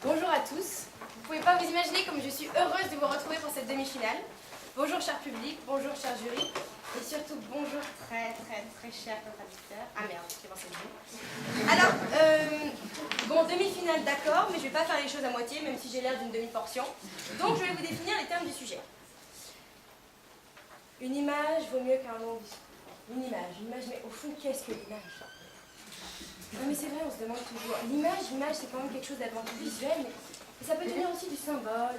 Bonjour à tous. Vous ne pouvez pas vous imaginer comme je suis heureuse de vous retrouver pour cette demi-finale. Bonjour cher public, bonjour cher jury, et surtout bonjour très cher contradicteur. Ah merde, c'est bon, c'est bon. Alors, bon, demi-finale d'accord, mais je ne vais pas faire les choses à moitié, même si j'ai l'air d'une demi-portion. Donc je vais vous définir les termes du sujet. Une image vaut mieux qu'un long discours. Une image, mais au fond, qu'est-ce que l'image? Non mais c'est vrai, on se demande toujours. L'image, c'est quand même quelque chose d'avant tout visuel, mais ça peut devenir aussi du symbole,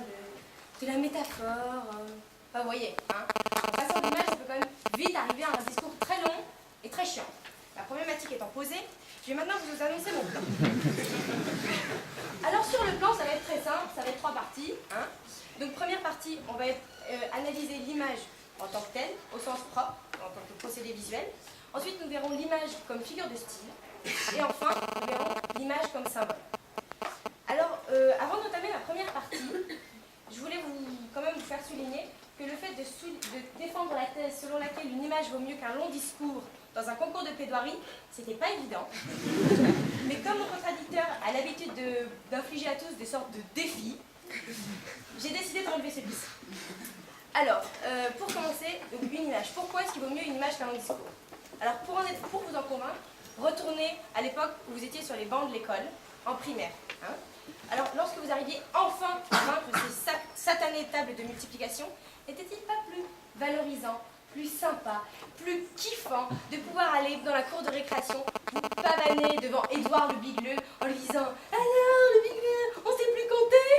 de la métaphore. Enfin, vous voyez, hein. En passant d'image, ça peut quand même vite arriver à un discours très long et très chiant. La problématique étant posée, je vais maintenant vous annoncer mon plan. Alors sur le plan, ça va être très simple, ça va être 3 parties. Hein. Donc première partie, on va analyser l'image en tant que telle, au sens propre, en tant que procédé visuel. Ensuite, nous verrons l'image comme figure de style. Et enfin, nous verrons l'image comme symbole. Alors, avant d'entamer la première partie, je voulais quand même vous faire souligner que le fait de défendre la thèse selon laquelle une image vaut mieux qu'un long discours dans un concours de plaidoirie, c'était pas évident. Mais comme mon contradicteur a l'habitude d'infliger à tous des sortes de défis, j'ai décidé de relever celui-ci. Alors, pour commencer, donc une image. Pourquoi est-ce qu'il vaut mieux une image qu'un long discours? Alors, pour vous en convaincre, retournez à l'époque où vous étiez sur les bancs de l'école, en primaire. Hein. Alors, lorsque vous arriviez enfin à vaincre ces satanées tables de multiplication, n'était-il pas plus valorisant, plus sympa, plus kiffant de pouvoir aller dans la cour de récréation, vous pavaner devant Édouard le Bigleux en lui disant « Alors, le Bigleux, on sait plus compter ?»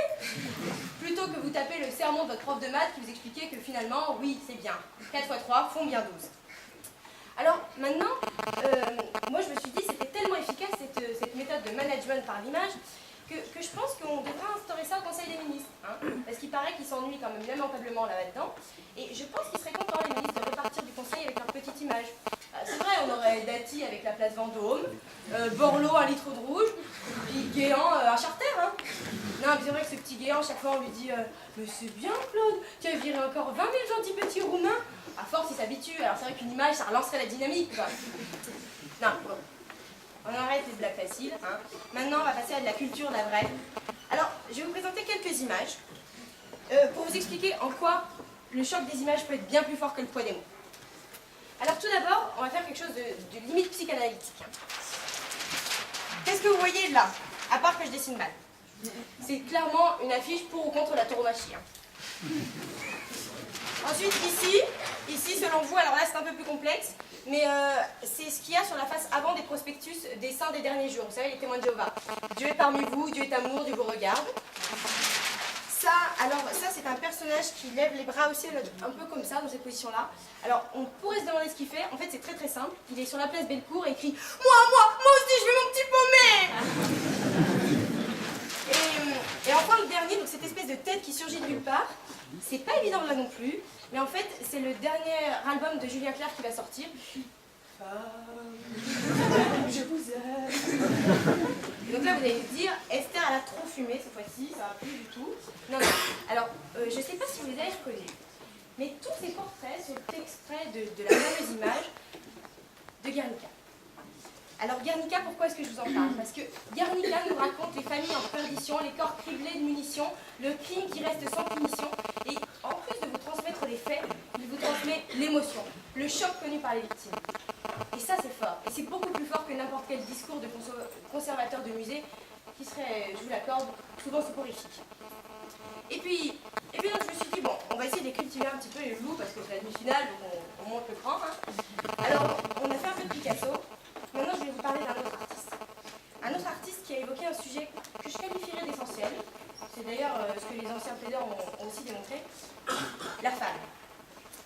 Plutôt que vous taper le sermon de votre prof de maths qui vous expliquait que finalement, oui, c'est bien, 4 x 3 font bien 12. Alors maintenant, moi je me suis dit c'était tellement efficace cette méthode de management par l'image que je pense qu'on devrait instaurer ça au Conseil des ministres. Hein, parce qu'il paraît qu'ils s'ennuient quand même lamentablement là-dedans. Et je pense qu'ils seraient contents les ministres de repartir du Conseil avec leur petite image. C'est vrai, on aurait Dati avec la place Vendôme, Borloo 1 litre de rouge, puis Guéant un charter. Hein. Non, mais c'est vrai que ce petit Guéant, chaque fois on lui dit mais c'est bien Claude, tu as viré encore 20 000 gentils petits roumains. À force, ils s'habituent. Alors c'est vrai qu'une image, ça relancerait la dynamique, quoi. Non, bon. On arrête les blagues faciles. Hein. Maintenant, on va passer à de la culture, la vraie. Alors, je vais vous présenter quelques images pour vous expliquer en quoi le choc des images peut être bien plus fort que le poids des mots. Alors tout d'abord, on va faire quelque chose de limite psychanalytique. Qu'est-ce que vous voyez là, à part que je dessine mal? C'est clairement une affiche pour ou contre la tauromachie. Hein. Ensuite, ici, selon vous, alors là c'est un peu plus complexe, mais c'est ce qu'il y a sur la face avant des prospectus des saints des derniers jours. Vous savez, les témoins de Jéhovah. Dieu est parmi vous, Dieu est amour, Dieu vous regarde. Ça, c'est un personnage qui lève les bras aussi un peu comme ça, dans cette position-là. Alors, on pourrait se demander ce qu'il fait. En fait, c'est très simple. Il est sur la place Bellecour et il crie « Moi aussi, je veux mon petit paumé !» Et enfin, le dernier, donc cette espèce de tête qui surgit de nulle part, c'est pas évident là non plus, mais en fait, c'est le dernier album de Julien Clerc qui va sortir. Je vous aime. Et donc là, vous allez me dire, Esther, elle a trop fumé cette fois-ci, ça va plus du tout. Non. Alors, je sais pas si vous les avez reconnus, mais tous ces portraits sont extraits de la fameuse image de Guernica. Alors Guernica, pourquoi est-ce que je vous en parle? Parce que Guernica nous raconte les familles en perdition, les corps criblés de munitions, le crime qui reste sans punition, et en plus de vous transmettre les faits, il vous transmet l'émotion, le choc connu par les victimes. Et ça c'est fort, et c'est beaucoup plus fort que n'importe quel discours de conservateur de musée, qui serait, je vous l'accorde, souvent soporifique. Et puis donc je me suis dit, bon, on va essayer de cultiver un petit peu les loups, parce que c'est la demi-finale, donc on monte le cran. Hein. Alors, on a fait un peu de Picasso. Maintenant, je vais vous parler d'un autre artiste. Un autre artiste qui a évoqué un sujet que je qualifierais d'essentiel. C'est d'ailleurs ce que les anciens plaideurs ont aussi démontré. La femme.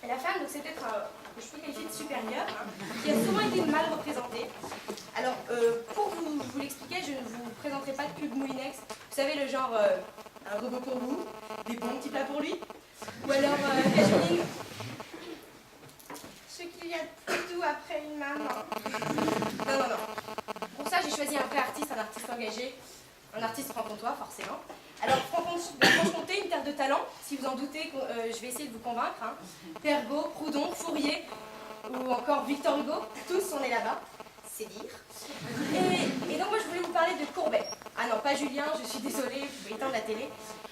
Et la femme, donc c'est peut-être que je peux qualifier de supérieur, hein, qui a souvent été mal représentée. Alors, pour vous l'expliquer, je ne vous présenterai pas de pub Moulinex. Vous savez, le genre un robot pour vous, des bons petits plats pour lui. Ou alors, Cajoline. Ce qu'il y a de plus doux après une maman. Non. Pour ça, j'ai choisi un vrai artiste, un artiste engagé, un artiste franc-comtois, forcément. Alors, Franche-Comté, une terre de talent, si vous en doutez, je vais essayer de vous convaincre. Hein. Pergaud, Proudhon, Fourier, ou encore Victor Hugo, tous sont nés là-bas, c'est dire. Et donc, moi, je voulais vous parler de Courbet. Ah non, pas pas Julien, je suis désolée, vous pouvez éteindre la télé.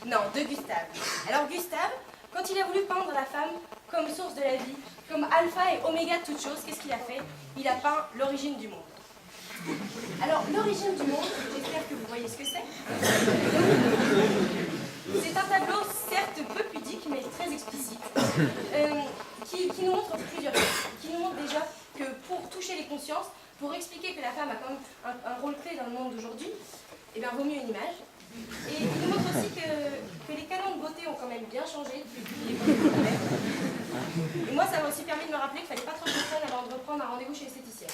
Non, de Gustave. Alors Gustave, quand il a voulu peindre la femme comme source de la vie, comme alpha et oméga de toute chose, qu'est-ce qu'il a fait? Il a peint l'origine du monde. Alors, l'origine du monde, j'espère que vous voyez ce que c'est. C'est un tableau, certes peu pudique, mais très explicite, qui nous montre plusieurs choses. Qui nous montre déjà que pour toucher les consciences, pour expliquer que la femme a quand même un rôle clé dans le monde d'aujourd'hui, eh bien, vaut mieux une image. Et il nous montre aussi que les canons de beauté ont quand même bien changé depuis l'époque de la. Et moi, ça m'a aussi permis de me rappeler qu'il ne fallait pas trop de personnes avant de reprendre un rendez-vous chez l'esthéticienne.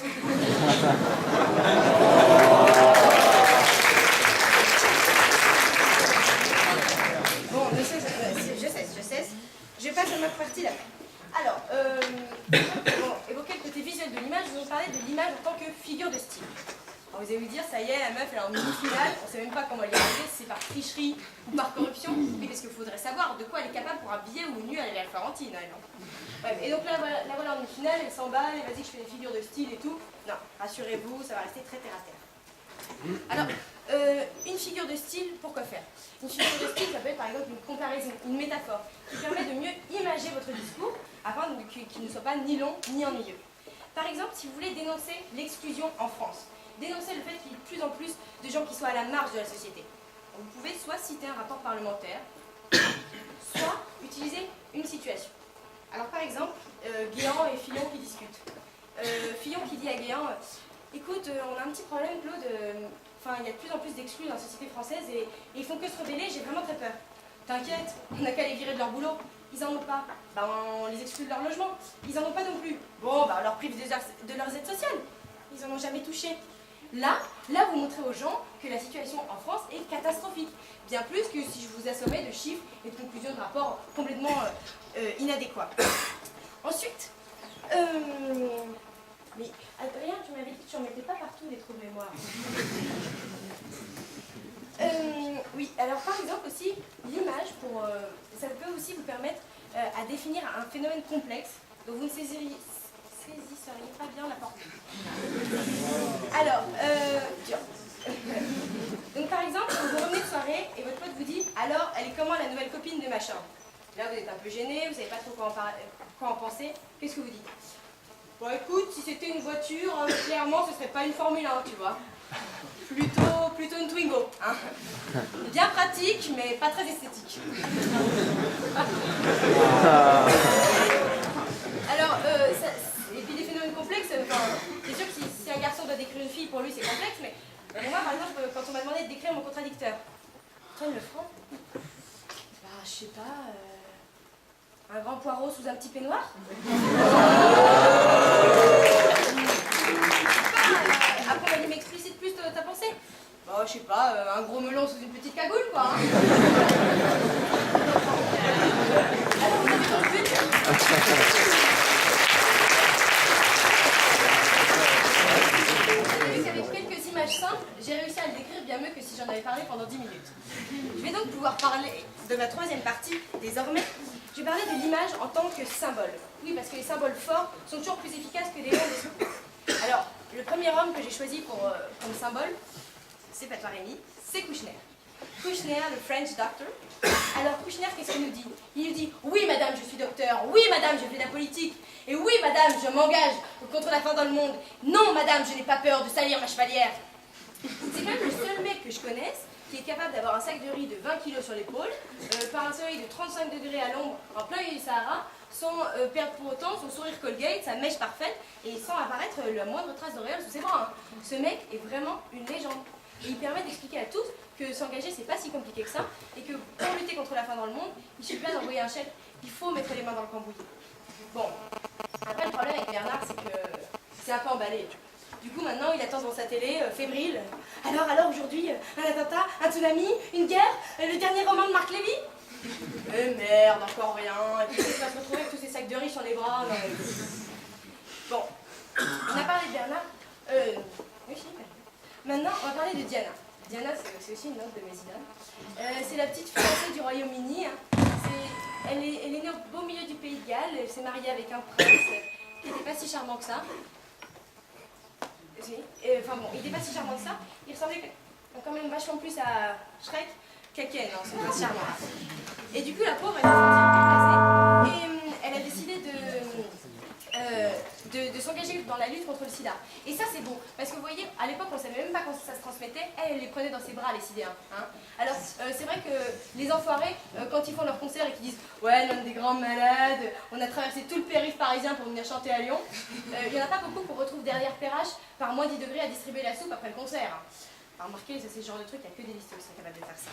Bon, je cesse. Je passe à ma partie là. Alors, bon, évoquer le côté visuel de l'image, je vais vous parler de l'image en tant que figure de style. Alors vous allez vous dire, ça y est, la meuf, elle a un mini-finale, on ne sait même pas comment elle y est arrivée, si c'est par tricherie ou par corruption, mais parce qu'il faudrait savoir de quoi elle est capable pour habiller ou nu aller à la Florentine. Elle, non. Bref, et donc là, la voilà en demi-finale, elle s'emballe, et vas-y, je fais des figures de style et tout. Non, rassurez-vous, ça va rester très terre à terre. Alors, une figure de style, pourquoi faire? Une figure de style, ça peut être par exemple une comparaison, une métaphore, qui permet de mieux imager votre discours, afin qu'il ne soit pas ni long ni ennuyeux. Par exemple, si vous voulez dénoncer l'exclusion en France, dénoncer le fait qu'il y ait de plus en plus de gens qui soient à la marge de la société, vous pouvez soit citer un rapport parlementaire, soit utiliser une situation. Alors par exemple, Guéant et Fillon qui discutent. Fillon qui dit à Guéant, écoute, on a un petit problème, Claude, il y a de plus en plus d'exclus dans la société française et ils font que se rebeller, j'ai vraiment très peur. T'inquiète, on n'a qu'à les virer de leur boulot. Ils en ont pas, on les exclut de leur logement. Ils en ont pas non plus. Bon, on leur prive de leurs aides sociales. Ils en ont jamais touché. Là, vous montrez aux gens que la situation en France est catastrophique. Bien plus que si je vous assommais de chiffres et de conclusions de rapports complètement inadéquats. Ensuite, mais Adrien, tu m'avais dit que tu n'en mettais pas partout des trous de mémoire. Oui, alors par exemple aussi, l'image, ça peut aussi vous permettre à définir un phénomène complexe dont vous ne saisiriez pas bien la portée. Alors, donc par exemple, vous revenez de soirée et votre pote vous dit « Alors, elle est comment la nouvelle copine de machin ?» Là, vous êtes un peu gêné, vous ne savez pas trop quoi en penser. Qu'est-ce que vous dites? Bon, écoute, si c'était une voiture, clairement, ce serait pas une Formule 1, tu vois. Plutôt une Twingo. Hein. Bien pratique, mais pas très esthétique. Alors, et puis des phénomènes complexes, c'est sûr que si un garçon doit décrire une fille, pour lui c'est complexe, mais moi, par exemple, quand on m'a demandé de décrire mon contradicteur, Antoine Lefranc, je sais pas, un grand poireau sous un petit peignoir. Après, on m'a dit, mais explicite plus ta pensée. Bah, je sais pas, un gros melon sous une petite cagoule, quoi. Hein. Alors, vous avez compris. Avec quelques images simples, j'ai réussi à le décrire bien mieux que si j'en avais parlé pendant 10 minutes. Je vais donc pouvoir parler de ma troisième partie, désormais. Je vais parler de l'image en tant que symbole. Oui, parce que les symboles forts sont toujours plus efficaces que les longs discours. Alors, le premier homme que j'ai choisi comme symbole, c'est pas toi Rémi, c'est Kouchner. Kouchner, le French doctor. Alors Kouchner, qu'est-ce qu'il nous dit? Il nous dit « Oui, madame, je suis docteur. Oui, madame, je fais de la politique. Et oui, madame, je m'engage contre la faim dans le monde. Non, madame, je n'ai pas peur de salir ma chevalière. » C'est quand même le seul mec que je connaisse qui est capable d'avoir un sac de riz de 20 kg sur l'épaule, par un soleil de 35 degrés à l'ombre, en plein milieu du Sahara, sans perdre pour autant son sourire Colgate, sa mèche parfaite, et sans apparaître la moindre trace d'auréole sous ses bras. Hein. Ce mec est vraiment une légende. Et il permet d'expliquer à tous que s'engager, c'est pas si compliqué que ça, et que pour lutter contre la faim dans le monde, il suffit pas d'envoyer un chèque, il faut mettre les mains dans le cambouis. Bon, après le problème avec Bernard, c'est que c'est un peu emballé. Du coup, maintenant, il attend devant sa télé, fébrile. Alors, aujourd'hui, un attentat, un tsunami, une guerre, le dernier roman de Marc Lévy. Merde, encore rien. Et puis, il va se retrouver avec tous ces sacs de riz sur les bras. Non, bon, on a parlé de Bernard. Oui, si. Maintenant, on va parler de Diana. Diana, c'est aussi une autre de mes idoles. C'est la petite fiancée du Royaume-Uni. Hein. Elle est née au beau milieu du pays de Galles. Elle s'est mariée avec un prince qui n'était pas si charmant que ça. Enfin bon, il n'était pas si charmant que ça. Il ressemblait quand même vachement plus à Shrek qu'à Ken, hein, c'est pas charmant. Et du coup, la pauvre, elle s'est sentie déplacée et elle a décidé de s'engager dans la lutte contre le sida. Et ça, c'est beau, parce que vous voyez, à l'époque, on ne savait même pas comment ça se transmettait. Elle les prenait dans ses bras, les sidéens. Hein. Alors, c'est vrai que les enfoirés, quand ils font leur concert et qu'ils disent « Ouais, l'un des grands malades, on a traversé tout le périph' parisien pour venir chanter à Lyon », il n'y en a pas beaucoup qu'on retrouve derrière Perrache par moins 10 degrés à distribuer la soupe après le concert. Alors, remarquez, ça c'est le genre de truc, il n'y a que des listos qui sont capables de faire ça.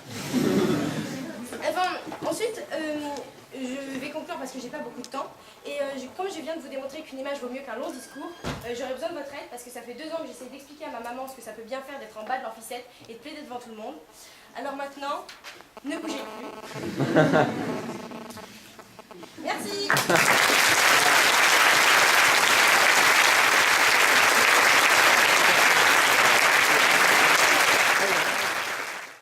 Enfin, ensuite, je vais conclure parce que j'ai pas beaucoup de temps. Et comme je viens de vous démontrer qu'une image vaut mieux qu'un long discours, j'aurais besoin de votre aide parce que ça fait 2 ans que j'essaie d'expliquer à ma maman ce que ça peut bien faire d'être en bas de l'amphicètre et de plaider devant tout le monde. Alors maintenant, ne bougez plus. Merci.